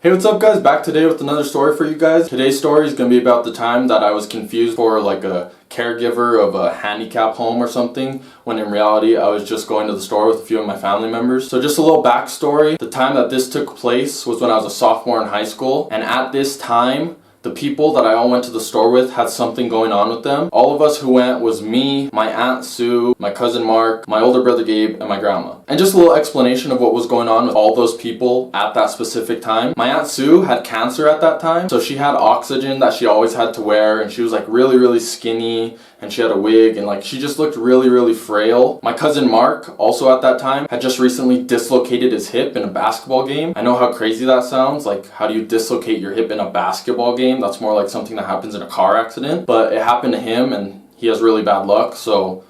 Hey, what's up guys? Back today with another story for you guys. Today's story is going to be about the time that I was confused for like a caregiver of a handicap home or something, when in reality I was just going to the store with a few of my family members. So just a little backstory. The time that this took place was when I was a sophomore in high school, and at this time the people that I all went to the store with had something going on with them. All of us who went was me, my Aunt Sue, my cousin Mark, my older brother Gabe, and my grandma. And just a little explanation of what was going on with all those people at that specific time. My Aunt Sue had cancer at that time, so she had oxygen that she always had to wear, and she was like really skinny, and she had a wig, and like she just looked really frail. My cousin Mark, also at that time, had just recently dislocated his hip in a basketball game. I know how crazy that sounds, like how do you dislocate your hip in a basketball game? That's more like something that happens in a car accident, but it happened to him and he has really bad luck, so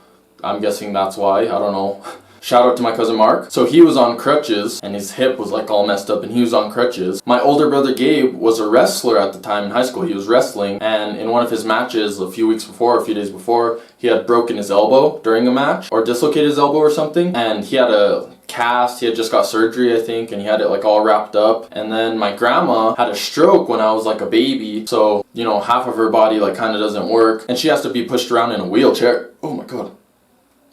I'm guessing that's why. I don't know. Shout out to my cousin Mark. So he was on crutches and his hip was like all messed up and he was on crutches. My older brother Gabe was a wrestler at the time in high school. He was wrestling, and in one of his matches a few days before, he had broken his elbow during a match or dislocated his elbow or something, and he had a cast. He had just got surgery, I think, and he had it like all wrapped up. And then my grandma had a stroke when I was like a baby, so you know, half of her body like kind of doesn't work and she has to be pushed around in a wheelchair. Oh my god.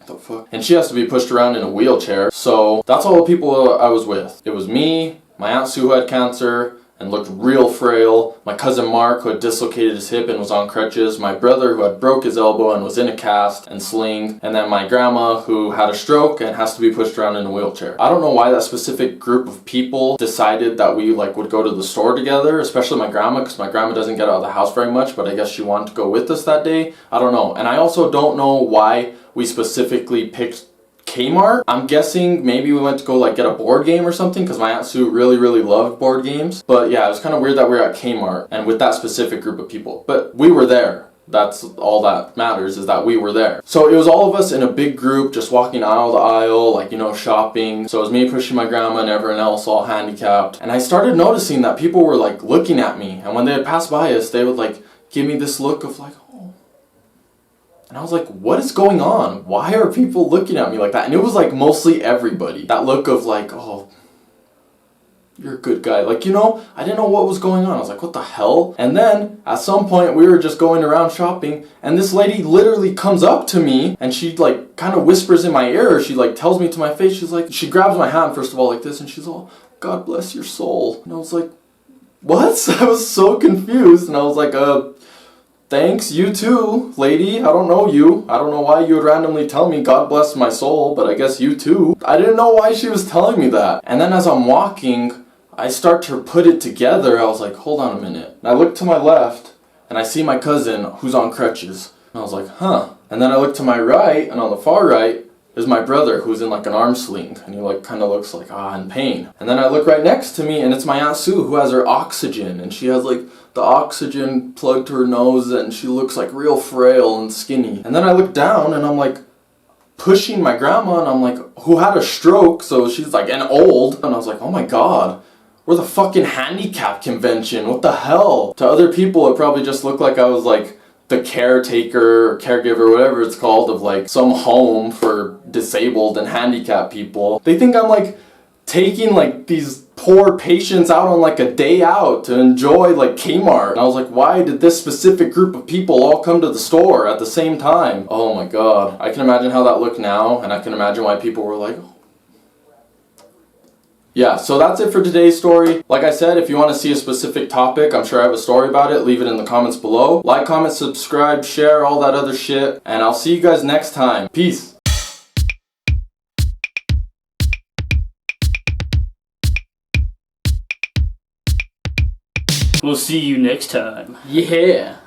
The fuck? And she has to be pushed around in a wheelchair. So that's all the people I was with. It was me, my Aunt Sue who had cancer and looked real frail, my cousin Mark who had dislocated his hip and was on crutches, my brother who had broke his elbow and was in a cast and sling, and then my grandma who had a stroke and has to be pushed around in a wheelchair. I don't know why that specific group of people decided that we like would go to the store together, especially my grandma, because my grandma doesn't get out of the house very much, but I guess she wanted to go with us that day. I don't know. And I also don't know why we specifically picked Kmart. I'm guessing maybe we went to go like get a board game or something, because my Aunt Sue really loved board games. But yeah, it was kind of weird that we were at Kmart and with that specific group of people. But we were there. That's all that matters, is that we were there. So it was all of us in a big group just walking aisle to aisle, like, you know, shopping. So it was me pushing my grandma and everyone else all handicapped. And I started noticing that people were like looking at me, and when they would pass by us, they would like give me this look of like, oh. And I was like, what is going on? Why are people looking at me like that? And it was like mostly everybody. That look of like, oh, you're a good guy. Like, you know, I didn't know what was going on. I was like, what the hell? And then at some point we were just going around shopping and this lady literally comes up to me and she like kind of whispers in my ear. She like tells me to my face. She's like, she grabs my hand first of all like this and she's all, God bless your soul. And I was like, what? I was so confused and I was like, thanks, you too, lady. I don't know you. I don't know why you would randomly tell me God bless my soul, but I guess you too. I didn't know why she was telling me that. And then as I'm walking, I start to put it together. I was like, hold on a minute. And I look to my left and I see my cousin who's on crutches. And I was like, huh. And then I look to my right, and on the far right is my brother who's in like an arm sling and he like kind of looks like in pain. And then I look right next to me and it's my Aunt Sue who has her oxygen, and she has like the oxygen plugged to her nose and she looks like real frail and skinny. And then I look down and I'm like pushing my grandma, and I'm like, who had a stroke, so she's like an old. And I was like, oh my god, we're the fucking handicap convention. What the hell? To other people it probably just looked like I was like the caretaker or caregiver, whatever it's called, of like some home for disabled and handicapped people. They think I'm like taking like these poor patients out on like a day out to enjoy like Kmart. And I was like, why did this specific group of people all come to the store at the same time? Oh my god. I can imagine how that looked now, and I can imagine why people were like, oh. Yeah, so that's it for today's story. Like I said, if you want to see a specific topic, I'm sure I have a story about it. Leave it in the comments below. Like, comment, subscribe, share, all that other shit. And I'll see you guys next time. Peace. We'll see you next time. Yeah.